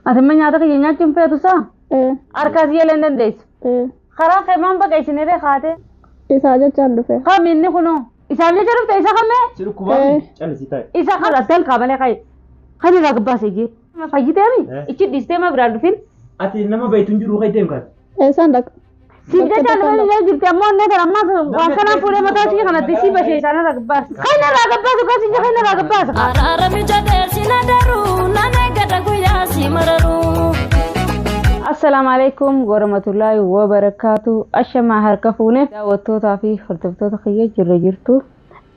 أتمنى نياتك ينياتهم في توسا أركازي لندن ديس خلاص كمان بقى إيشني ده خاطر إساجة چندو فيه خا مني كنو إسالي جرب تيسا خمه سيرو كوبامي چل سيتاي إسا خلاص تل كابله خاي خلي راقبا سيجي ما فاجي تامي إيش ديستة ما برادو فين أتي نما بيتون جرو خاي تيم كات إسان دك سيجا جالو لا جبت أمون نهار أما واسنا بوله متى سيجي خنا ديسي بشيء سانا راقبا خينا راقبا سكا سيجي خينا راقبا سكا Ararami jadel sinadaru nane gadagu ya simararu. السلام عليكم ورحمة الله وبركاته أشما هركفونه دعوتوتا في خرطبتوتا خيه جرجرتو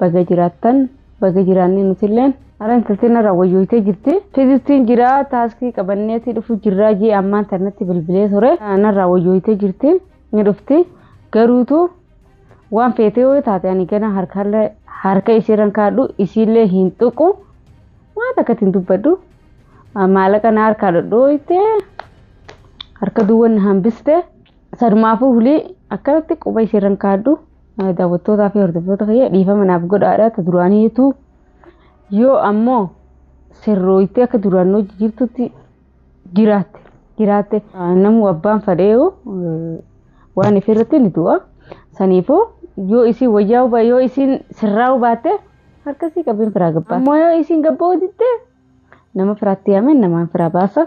بغجراتن بغجراني نتلين أران تلتين رويويته جرتي تيزتين جرا تاسكي قبنيتي دفو جراجي أمان ترنتي بالبليس هوري أنا رويويته جرتي ندفتي قروتو وان فيتيوه تاتياني كنا هركا إسيران كادو إسيلي هنتوكو ما تكتين تبادو مالكا نار كادو دويته harka duwwan hambiste sarmaafu huli akkanatti quba isheerran kaaddu daawwattootaa fi hordoftoota kiyya dhiifama naaf godhaadha ta duraaniitu yoo ammoo sirrooyitee akka duraannoo jirtutti jiraatte namu abbaan fadheeyo waan ifirratti ni du'a saniifuu yoo isin wayyaa yoo isin sirraa baatte harkasii qabeen firaa gabbaa ammoo yoo isin gabboo ditte nama firaatti yaamen namaan firaa baasa.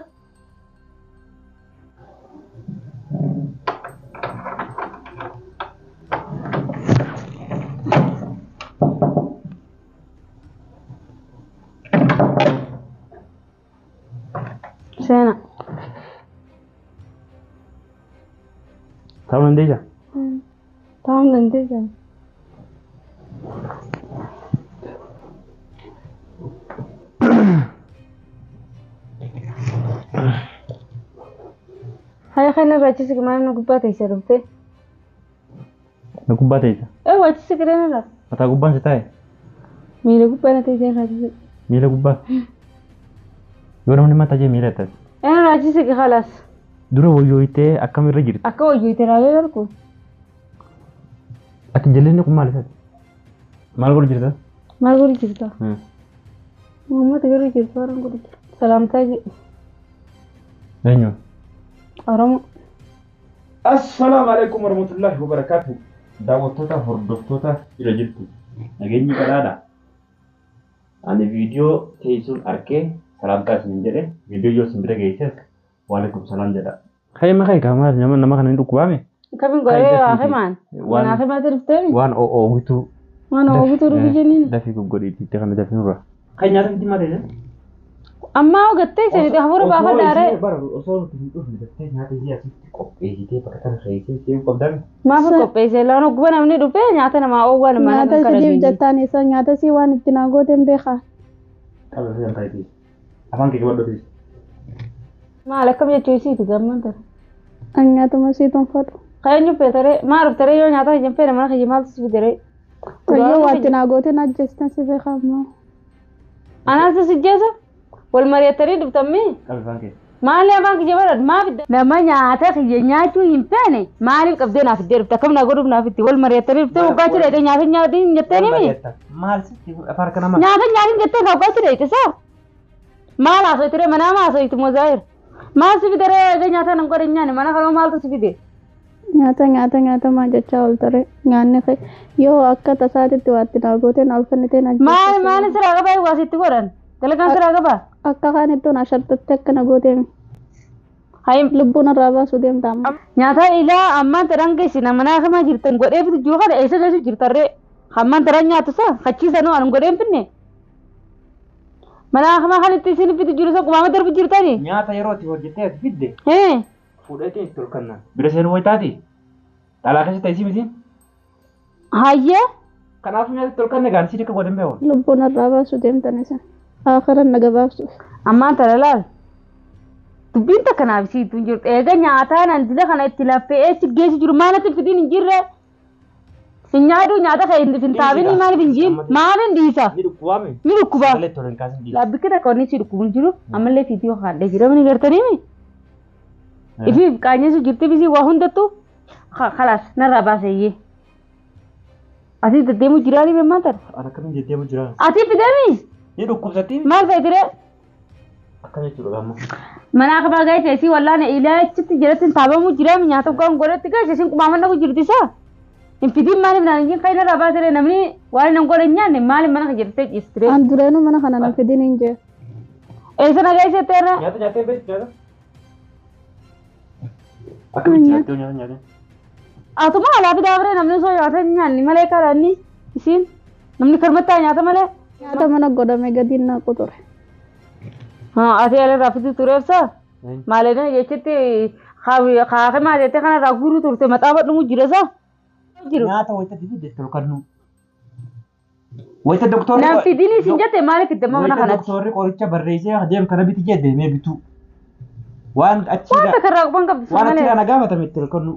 Sena. Tahun nanti aja. Tahun nanti aja. Hai khana baca sekarang nak kubat aja rupte. Nak kubat aja. Baca sekarang nak. Mata kubat setai. Mila kubat aja raja. Mila kubat. Gimana mana mata aja mila tas. Raja sih kehalas. Dulu woyoite akam irajir. Aku woyoite raja aku. Ati jalan aku malas. Mal guru cerita. Mal guru cerita. Mama tegak cerita orang guru. Salam tadi. Ayo. Orang. Assalamualaikum warahmatullahi wabarakatuh. Daawwattoota hordoftoota ila jirtu. Nageenyi badhaadha. Ani viidiyoo teessuun arkee salamtaa isin jedhe viidiyoo yoo isin bira geesses waalaikum salam jedha. Kayma kay kamal nama kana ni dhukkubame. Kami gore akhiman. Wana akhiman tirftemi. Waan oowitu. Waan oowitu rubi jennin. Dafi goggodhiitti itti kana dafi nurra. Kay nyaata miti mate. Amma ogattee seenite hamuru baafa daare. Osoo nuti hin dhufne daftee nyaata ishee asitti qopheessitee bakka kana keessee see'uu qabdan. Maafu qopheessee laanu guba namni dhufee nyaata namaa oowwaa nama nyaata sijiif jettaan isa nyaata si waan itti naa gooteen beekaa. Qaba fi jantaayiti. Afaan kee qabadhootis. Maal akkam jechuu isiiti gamman ture. An nyaatuma siituun fadhu. Kayeenyu feetaree maal uftaree yoo nyaata hin feene mana kiyya maaltu si fideree. Kayyoo waatti naa gooteen ajjeestan si beekaa ammoo. Anaas si jeesa. Wal mari'attanii dhuftammi. Qaba afaan kee. Maali afaan kiyya baradhu maa fidda. Nama nyaata kiyya nyaachuu hin feene maaliif qabdee naaf iddee dhufta akkam naa godhuuf naaf itti wal mari'attanii dhuftee hoggaachuu dheedhee nyaata nyaatiin jettanii mi. Maal sitti afaan kana maal. Nyaata nyaatiin jettee hoggaachuu dheedhe saa. Maal haasoo ture manaa maa haasoo itti mozaayir. Maal si fideree egaa nyaata nan godhe nyaanne mana kanoo maaltu si fide. Nyaata maa jechaa ol ture nyaanni yoo akka tasaatitti waatti naa gooteen alfannitee na jechuudha. Maali siraa qabaa waasitti godhan dalagaan siraa qabaa. Akka kaan ittoon ashartatti akkana gooteemi. Hayim lubbuun irraa baasuu deemta amma. Nyaata ilaa ammaan taran geessina manaa kamaa jirtan godhee fitu jiru kana eessa geessu jirtarree ammaan taran nyaatu isaa hachiisanuu anum godheen finne. Manaa kamaa kan itti isin fitu jiru isa qumaama darbu jirtani. Nyaata yeroo itti hojjettee ati fidde. Fuudhatee itti ol kannaan. Bira seenuu wayitaati. Dhalaa keessatti isii miti. Hayyee. Kanaafuu nyaata itti ol kanne gaansii akka godhan beeku. Lubbuun irraa baasuu deemtan isa. Akhiran na gabaabsuuf. Ammaan tana laal. Dubbiin takka naaf siituu hin jiru. Eega nyaataa nan dila kana itti laffee eessi geessi jiru maalatti fidiin hin jirre. Hin nyaaduu nyaata kan hin taabini maaliif hin jiru maaliin dhiisa. Ni dhukkubame. Ni dhukkubaa. Malee tolan kaasan dhiisa. Laabbikkii takka wanni si dhukkubu hin jiru ammallee fiitii yoo haadhee jiramni gartanii mi. Ifi qaanyeessu jirti bisii waa hundattu khalaas narraa baaseeyyee. Ati deddeemu jiraanii beemaan tara. Ana kamiin deddeemu jiraan. Ati fideemi. Ni dhukkubsatti. Maal fayyadire? Akkana jechuudha gamma. Mana akka bagaa teessii wallaana ilaachitti jiratti taabamu jira nyaata kan godhatti gaashe sin qumaamana ku jirti isaa. Hin fidin maaliif naan hin kayna rabaa ture namni waan nan godhan nyaanne maaliif mana kan jirte jistire. An dureenu mana kana nan fidin hin jee. Eessa nagaa isa teerra? Nyaata beektu nyaata. Akkamitti nyaata. Atuma alaa fidaa bire namni soo nyaata nyaanni malee kadhanni isiin namni karmattaa nyaata malee. Nyaata mana godhame gadi naa qoture. Ati alirraa fidu tureefsa maaliidhaan jechitti kaakee maateettee kanarraa guuruu turte maxaafa dhumu jira saa. Nyaata wayita fidee tolkannu. Wayita doktorri. Naan fidini isin jette maaliif fidde mana kanatti? Doktorri qoricha barreessee adeem kana biti jee deemee bitu. Waan achiidha. Wanta karraa qubaan qabdu Waan achiidha nagaa matame itti tolkannu.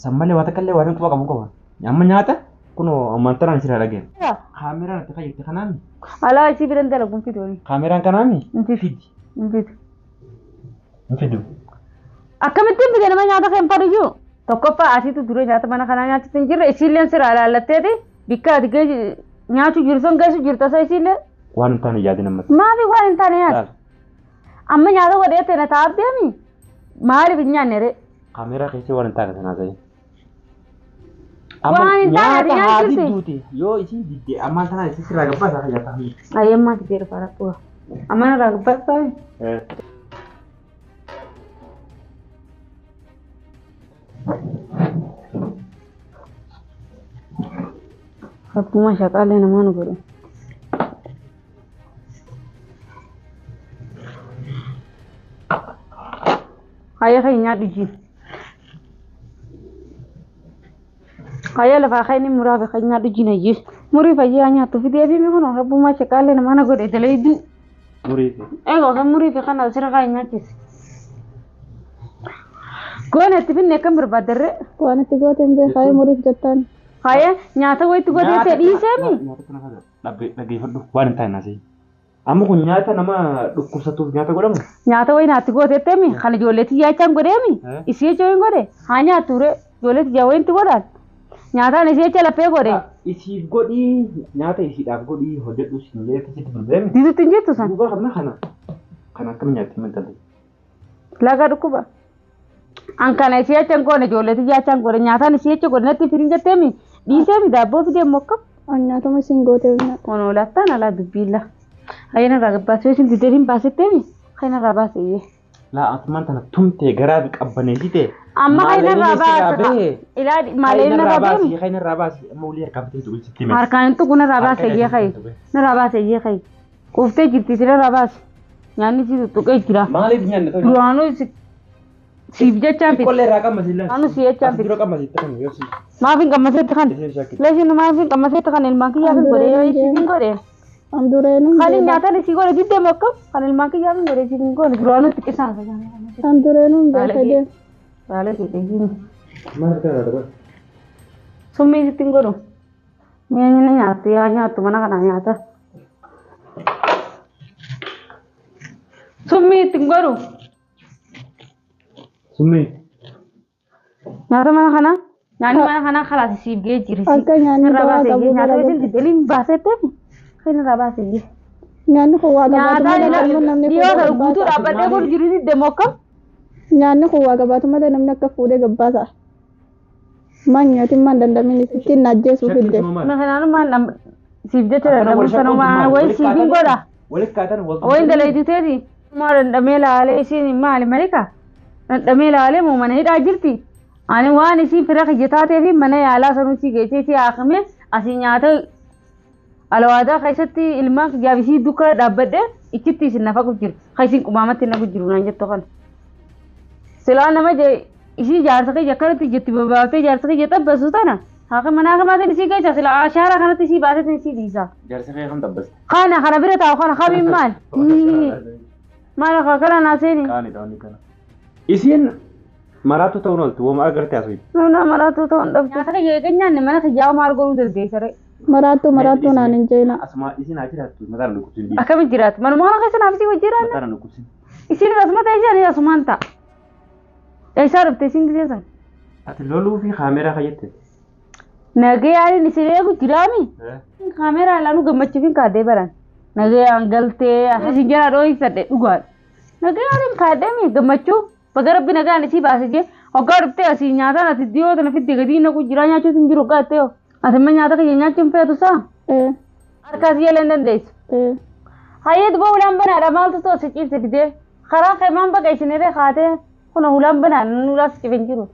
Sammalee waan takkallee waan quba qabu qaba. Amma nyaata kunoo ammantaraan isirraa dhageen. Kaameraan itti fayyadte kanaami. Alaa isii biran dalaguun fidooni. Kaameraan kanaami. Fidi. Fidu. Akkamittiin fide nama nyaata kan fadhiyyuu? Tokkoffaa asiitu dura nyaata mana kanaa nyaachatti hin jirre isiilleen siraa ilaallatteeti bikka ati nyaachuu jirtu sun geessu jirtu isa isiillee. Waan hin taane yaadin ammatti. Maaliif waan hin taane nyaata? Amma nyaata godheettee na taa'aaf deemi. Maaliif hin nyaanne ree? Kaameraa keessee waan hin taane sanaa ta'e. Waan hin taane ati haa nyaachiste. didduuti yoo isin diddee ammaan tanaa isin sirraa gabbaa isaa fayyadataa. Ayyammaa ti jedhu fara dhuga. Amma narraa gabbaasaa. Akkuma shaqaalee namaa nu godhu. Hayya kan nyaadhu ji. Hayya lafaa kan inni muraaf kan nyaadhu ji na ji. Murii fayyaa nyaattu fidee fi mi'oon rabbummaa shaqaalee namaa na godhe daleedu. Murii. Egaa kan murii fi kan asirra kan nyaachise. Goone itti finne kan barbaadarre. Waan itti gooteen beekaa muriif jettaan. Hayya nyaata wayitti godhee dhiiseemi. Nyaata kana dhaggeeffadhu waan hin taane naasee. Amma kun nyaata nama dhukkubsatuuf nyaata godhamu. Nyaata wayi naatti gootettemi kan ijoolleetti yaachaan godheemi. Isii ejoo hin godhe haa nyaattu ree ijoolleetti yaa wayitti godhaan. Nyaataan isii echa laphee godhe. Isiif godhii nyaata isiidhaaf godhii hojjedhu siin jedhee akkasitti bilbileemi. Ditutti hin jettu san. Duuba kana akkami nyaatti himantalle. Laga dhukkuba. An kana isii echa hin goone ijoolleetti yaachaan godhe nyaataan isii echa godhe natti firin jetteemi. Dhiiseemi daabboo fidee mokka. An nyaatuma isin gootee binna. Onoolaattaan alaa dubbiilla. Hayyana irraa gabbaasee isin fideeriin baasetteemi. Hayyana irraa baasee. Laa asumaan tana tumtee garaa qabbaneessite. Amma hayyana irraa baase. Ilaali maaleen irraa baase. Hayyana irraa baase amma ulii harkaan bitee tuqu sitti mee. Harkaan tuqu narraa baase iyyee hayi. Narraa baase iyyee hayi. Quuftee jirti sirraa baase. Nyaanni si tuqee jira. Maaliif nyaanne tole? Duraanuu siif jechaan fite. Qollee irraa qammasilla. Anu si jechaan fite. Dura qammasitti kan yoo si. Maafin qammasetti kan. Leeshin maafin qammasetti kan ilmaan kiyyaa fi godhee yoo isin godhee. An dureenu. Kan nyaatan isii godhe diddee mokka kan ilmaan kiyyaa fi godhee isin godhe duraanuu xiqqisaan fayyadamu. An dureenu beekadee. Baala keetiin. Maal kana dha? Summii sitti godhu. Nyaanni nyaattu yaa nyaattu mana kana nyaata. Summii itti godhu. Summii. Nyaata mana kana nyaanni mana kana kalaas siif ga'ee jirti. Akka nyaanni irraa gabaa qabu nyaata isin dideliin baasetteef kan irraa baasee. Nyaanni kun waa gabaatu malee namni dhiyoota guutuu dhaabbadhee kun jiru didde mokkam. Nyaanni kun waa gabaatu malee namni akka fuudhee gabbaasa. Man nyaatiin man dandamin ittiin najjeesuu fidde. Kanaan maan siif jecha namni sanuma wayi siifin godha. Wayin dalayditeeti. Maa dandamee laalee isiin maali malika? Dandamee laalee moo mana hidhaa jirti? Ani waan isiin fira kijjataatee fi mana yaalaa sanuu si geessee si haakame asii nyaata alwaadaa keessatti ilmaan kijaabisii dukka dhaabbadhe ichitti isin nafa jiru. Kan isin qumaamatti nafa jiru naan jettu kana. Silaa nama isii jaarsa kee akkanatti jetti babaaftee jaarsa kee xabbasu tana. Haaka manaa kamaatiin isii keessa silaa ashaaraa kanatti isii baasetti isii dhiisa. Jaarsa kee kan xabbaste. Kana bira taa'u kana kamiin maal? Maal akka kana naaseeni? Kana. Isiin maraatu ta'uun ooltu wooma agartee asii. Nuna maraatu ta'uun dhabdu. Nyaata keenyaan mana kijaa maal godhuu dandeessare? Maraattuu naan hin jeena. Asuma isiin haa jiraattu mataan dhukkubsiin. Akkamitti jiraatu? Manuma kana keessa naaf isii wajjiraan. Mataan dhukkubsiin. Isiin asuma ta'e isheen asumaan ta'a. Eessaa dhuftee isiin giseessan? Ati loluu fi kaameraa fayyadte. Nagayaan isin eegu jiraami? Kaameraa ilaanu gammachuufin kaadee baran. Nagayaan galtee isin jala dhoohifadhe dhugaadha. Nagaan kaadhami gammachuu baga rabbi nagaan isii baase jee hoggaa dhuftee asii nyaataan ati dhiyoo tana fitti gadi na jiraa nyaachuutu hin jiru gaattee yoo ati amma nyaata kiyya nyaachuun feetu saa harkaas yeelee dandeessu hayyee duba ulaan banaadha maaltu too si ciibse fidee karaa keemaan baqa isiniree kaatee kuna ulaan banaadha nulaas ciben jiru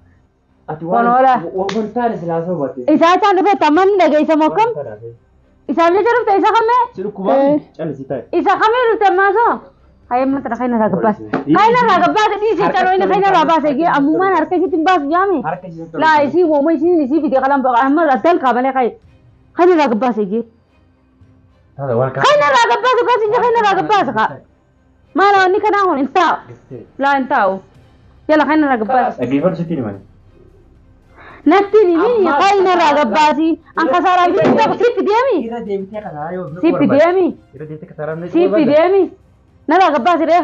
ati waan taane silaasoo baate isaa caan dhufee tamman dhageessa mokkam isaa jecha dhufte isa kamee siru kubaan calisi taa'e isa kamee dhufte maasoo hayyee mata khayna ragabbaas khayna ragabbaas dhiisi caloo inni khayna ragabbaas eegee ammumaan harka isiitti baas jaami laa isii wooma isiin isii fidee qalan baqa amma addal qabalee khayna ragabbaas eegee khayna ragabbaas baas inja khayna ragabbaas qa maala wanni kana hun intaa laa intaa'u yala khayna ragabbaas dhageeffatu sitti himani natti nimi khayna ragabbaasi an kasaaraa fi sitti deemi irra deebitee kasaaraa yoo sitti deemi irra deebitee kasaaraa sitti deemi nara gabbaas ree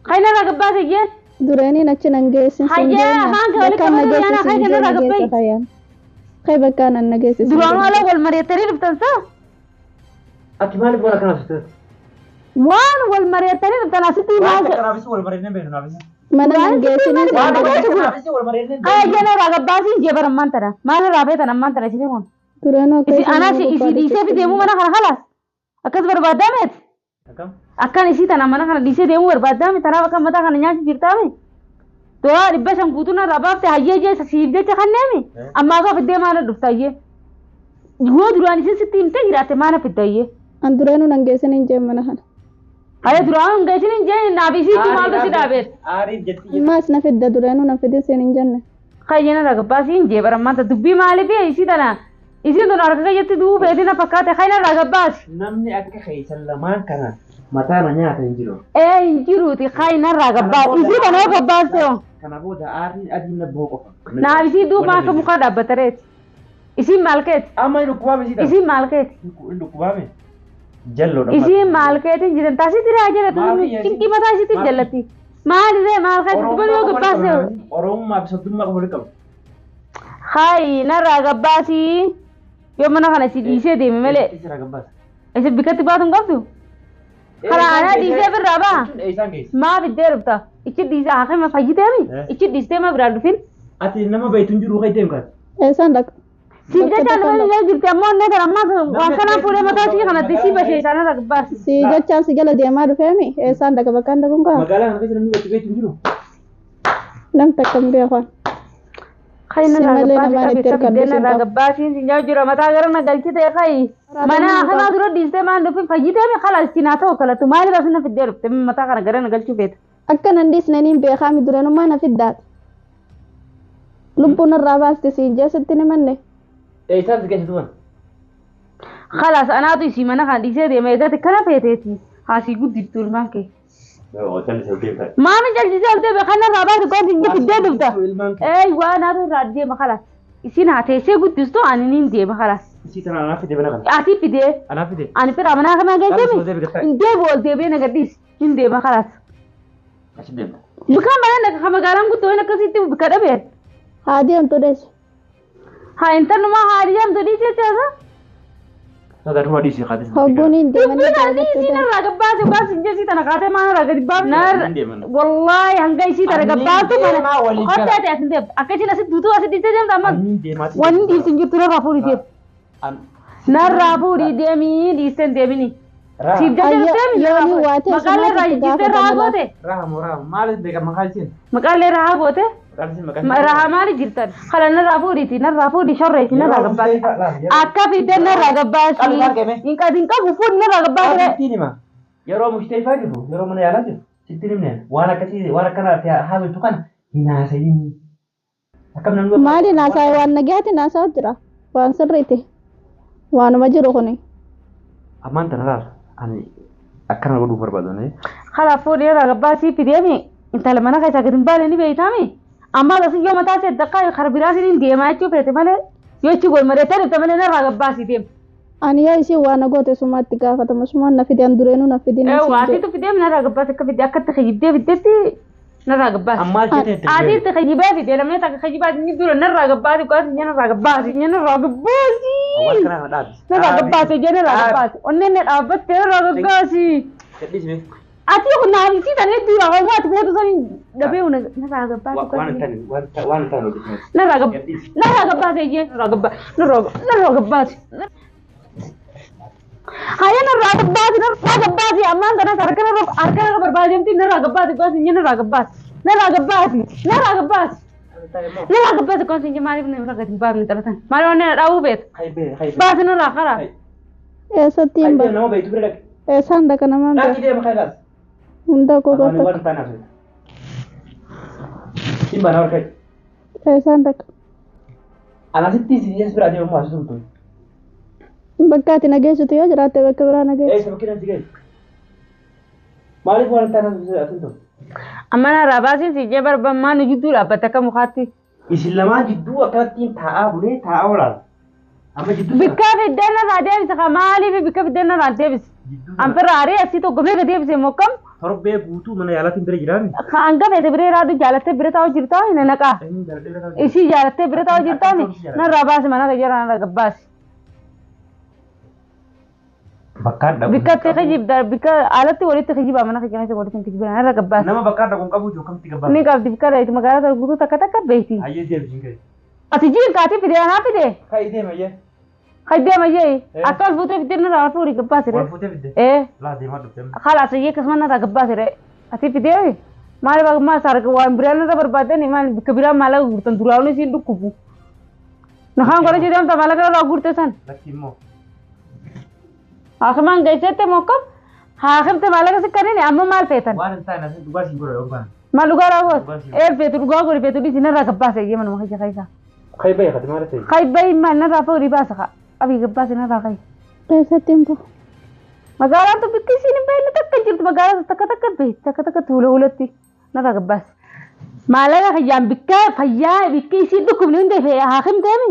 khay nara gabbaas ijeen durani nachi nangeessin hayyee afaan kee walitti qabatu yaana khay nara gabbay khay bakka nan nageessin duraan wala wal mariyattanii dhuftan saa ati maaliif wala kana fite waan wal mariyattanii dhuftan asitti maal kanaafis wal mariyattanii beenu naafis mana nangeessin kanaafis wal mariyattanii hayyee nara gabbaas ijee barammaan tana maal raafee tana ammaan tana isin kun durano isi anas isi dhiisee fi deemuu mana kana halas akkas barbaadameet akkam akkan isii tana mana kana dhiisee deemuu barbaadaame tanaaf akka mataa kana nyaachuu jirtaame toora dhibba shan guutuun irraa baafte hayyee jee siif jecha kanneemi ammaa gaa fiddee maana dhuftayyee yoo duraan isin sitti himte jiraatte maana fiddayyee an duranu nangeessin hin jeen mana kana haye duraan nangeessin hin jeen naaf isiitti maaltu si dhaabeet aariif jetti maas na fidda duranu na fidin sin hin jenne kayyena ragabbaasii hin jee barammaanta dubbii maaliif isii tana isiin tun harka keeyyatti du'uu feetina fakkaate kayna ragabbaasi namni akka keeysan lamaan kana mataana nyaata hin jiru hin jiruuti kayna ragabbaas isii tana yoo gabbaaste yoo kana booda aarri adiin nabboo qofa naaf isii duuba akka mukaa dhaabbatareeti isiin maalkeeti amma hin dhukkubaame isii isiin maalkeeti hin dhukkubaame jalloodha isiin maalkeetiin jiran taasitti raa jedhatu cinqii mataa isiitti jallatti maaliree maalkeeti duba yoo gabbaaste oromummaa fi soddummaa qofa walitti qabu hayi narraa gabbaasii yoo mana kana si dhiisee deeme malee isira gabbaas isa bikkatti baatuun qabdu karaa anaa dhiisee birraa baa eessaan geessi maaf iddee dhufta ichi dhiisee haakima fayyiteemi ichi dhiistee ma biraa dhufin ati nama beeytu hin jiru kaitee mukaat eessaan dhaq siif jechaan dhufan illee jirti ammoo inni kan ammaa waan kanaan fuudhee mataa sii kanatti sii bashee isaanii irra gabbaas si jechaan si jala deemaa dhufeemi eessaan dhaqa bakkaan dhaquun kaa magaalaa kana keessa namni beektu hin jiru nam takka hin beekan khayna ragabbaasi ragabbaasiin sinjaa jira mataa gara na galchite khayi mana akhiraa dura dhiistee maan dhufin fayyiteemi khalas sinaa ta'u kalatu maaliif asina fiddee dhufte mataa kana gara na galchuu feeta akka nan dhiisnaniin beekaami duranummaa na fiddaat lubbuun irraa baaste siin jeesitti ni manne eessaan si geessitu man khalas anaatu isii mana kana dhiisee deeme eegate kana feeteeti haasii guddiftu ilmaan kee maami jalchise oltee beekanna irraa baate gooti inni fiddee dhufta waan haatu irraa deema khalas isin haa teessee guddistu ani niin deema khalas isii tana anaaf fidee mana kana ati fidee anaaf fidee ani fira mana kana geessemi hin deebu ol deebee na gadhiis hin deema khalas achi deemta bukaan banan akka magaalaan guutuu hin akkasitti bika dhabeen haa deemtu deessu haa intanumaa haa deemtu dhiiseeteesa sadaruma dhiisii kaatis hogguuniin deemanii isiin irraa gabbaase baas hin jeesii tana kaatee maan irraa gadi baafne wallaahi hanga isii tana gabbaatu mana qottee ta'e asin deemtu akka isiin asitti duutuu asitti dhiisee deemtu amma wanni dhiibsi hin jirtu narraa fuudhii deemtu narraa fuudhii deemii dhiisteen deemini siif jajjabeemi maqaalee irraa jijjiirtee rahaa goote rahamu maaliif beeka maqaan isiin maqaalee rahaa goote rahaa maali jirtan kala narraa fuudhiiti narraa fuudhi shorreeti narraa gabbaasi akka fidde narraa gabbaasi hin qabu fuudhi narraa gabbaasi yeroo mushteefaa jiru yeroo mana yaalaa jiru sitti himne waan akkasii waan akkanaatti haabiltu kana hin haasayin akkam namni maali naasaa waan nagaati naasaa jira waan sirriiti waanuma jiru kuni ammaan tana laal ani akkana godhuu barbaadone kala fuudhi narraa gabbaasi fideemi intala mana keessaa gadi hin baane ni beeytaami amma lasin yoo mataa ishee daqqaa karbiraasiin deemaa jechuu feete malee yoo ichi gol mareettee dhufte malee narraa gabbaasii deema. Ani yoo ishee waan goote summaatti gaafatama summaan na fideen dureenuu na fideen. Waatiitu fideem narraa gabbaas akka fidee akkatti xiyibdee fiddeetti narraa gabbaas. Ammaal jettee Atiitti xiyibee fidee lamee takka xiyibaa inni dura narraa gabbaasi qooti narraa gabbaasi narraa gabbaasi. Waan kana dhaabi. Narraa gabbaasi narraa gabbaasi onneen dhaabbattee narraa gabbaasi. Gadhiisime. ati kuna hamsi tane dura wa wat bodo san dabe una na raga ba waan tani na raga ba je raga ba haya na raga ba amma dana arkana barbadi amti na raga ba na raga ba kon sinje mari ne raga ba ni taratan mari one dawu bet khaybe ba na la khara ऐसा तीन बार no be tu berek ऐसा अंडा का नाम na kide ma khaylas उंडा को Ano कहता waan tani asu Simba na warkay ऐसा अंडा ana sitti si yes berade ma asu tu बक्का ती नगे सुती हो जराते वक्त बरा नगे eh sabakina sigay maalif waan tani asu tu amma na rabasin sije barban ma nu jidu la bataka mukhati isin lama jiddu akkatiin taa'aa bulee taa'aa olaal amma jiddu bikka fidena radebis khamali bikka fidena radebis am ferrari asi to gome gadebis mokam torbee guutuu mana yaalatiin bira jiraani khanga fete bire radu jalate bire taw jirta ina naqa isi jalate bire taw jirta na rabas mana gajara na gabbas bakka dhabu bikka te khajib dar bikka alati wali te khajib amana khajib wali te khajib na gabbas nama bakka dhabu qabu jo kamti gabba ni qabdi bikka rait magara tar gudu takata beeti ayye deebisiin kay ati jin kaati fide na fide kay deema ye khajde maye akal fute fidena ra puri gabbas re wal futee fidde laa deemaa dhuftem خلاص هي كمان هذا قباس رأي أتي في ده ما له ما صار كوان بريانا ده بربادة ني ما كبيرة ما له غورتن دراوني سين دو كوبو نخان كله جدي هم تمالا كلا لا غورتة سان lakki immoo آخر ما نجيسة te موكب آخر تمالا كسي كاري ني أما مال فيتن waan hin taane asin dhugaa siin godha yookaan ما لغة راوس فيتو لغة غوري فيتو دي سينا را قباس هي من ما خيجا خيجا kay bay khati maala tay خاي باي ما نرا فوري باسخا أبي قباس نرا خاي ऐसा तीन बार مقالة تو بكيسي نباي نتكن جرت مقالة تك تولو ولتي نرا قباس مالا خيام بكا فيا بكيسي دكم نون ده فيا هاخم تامي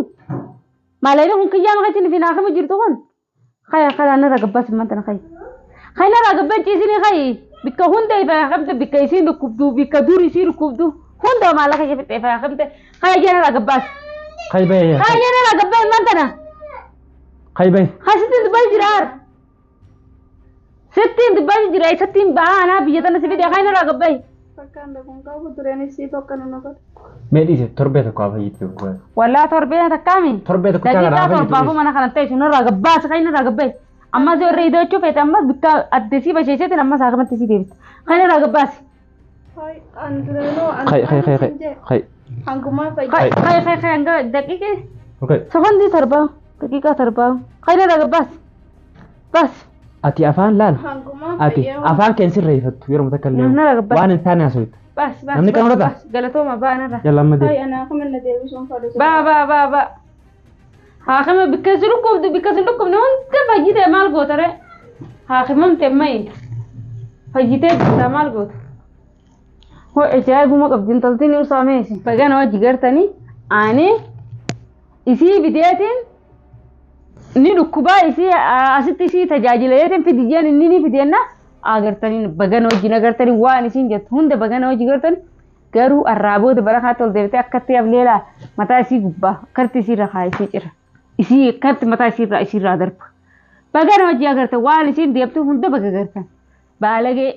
مالا هم كيام غتين في ناخم جرتون خاي نرا قباس ما تنا خاي نرا قباس جيسي خاي بكا هون ده فيا هاخم بكيسي دكبدو بكا دوري سي دكبدو هون ده مالا خاي فيا هاخم خاي نرا قباس kay bay خاي نرا قباس ما تنا kay bay خاصة دبي جرار ستين دبي جرار ستين أنا بيجتنا سبيدي خاينا راقبي बक्का अंडा को कहू तो रहने सी तो करना नगर mee dhiise torbee tokko hafa yitti ولا تربية تكامل torbee tokko دقيقة caalaa hafa تربابو yitti منا خلنا تيجي نرا قباس خاينا راقبي أما زي الريدو تشوف أما بكا أدسي بشيشة أما ساقم تسي ديبس خاينا راقباس हाय अंदरनो kay kay हंगुमा पाई خاي أنجا دقيقة okay سخن دي ترباو دقيقة ترباو خاينا راقباس بس ati afaan laal हंगुमा ati afaan keen sirreeffattu yeroo mutakallee نرا قباس waan hin taane haasawit بس namni kan hodhata قالتو ما بقى نرا yalla amma हाय deeb अना कमन देवी सोन फाड़े با هاخم بكسلكم نون تفجيت مال قوتره هاخمم تمي فجيت مال قوت هو إشارة بوما قبضين تلتيني وساميسي فجأة نوع جيرتني أنا إسي بدايتين نيركوبا إسي أسيت إسي تجاجليتين في ديجان إنني في دينا أغرتني بجا نوع جينا غرتني وان إسي جت هون ده بجا نوع جيرتني كرو الرابو ده برا خاطر ديرتي أكتي أبليلا متى إسي جبا كرتي إسي رخاي إسي جرا إسي كرت متى إسي رادرب بجا نوع جيا غرت وان إسي ديبتو هون ده بجا غرتن بالغي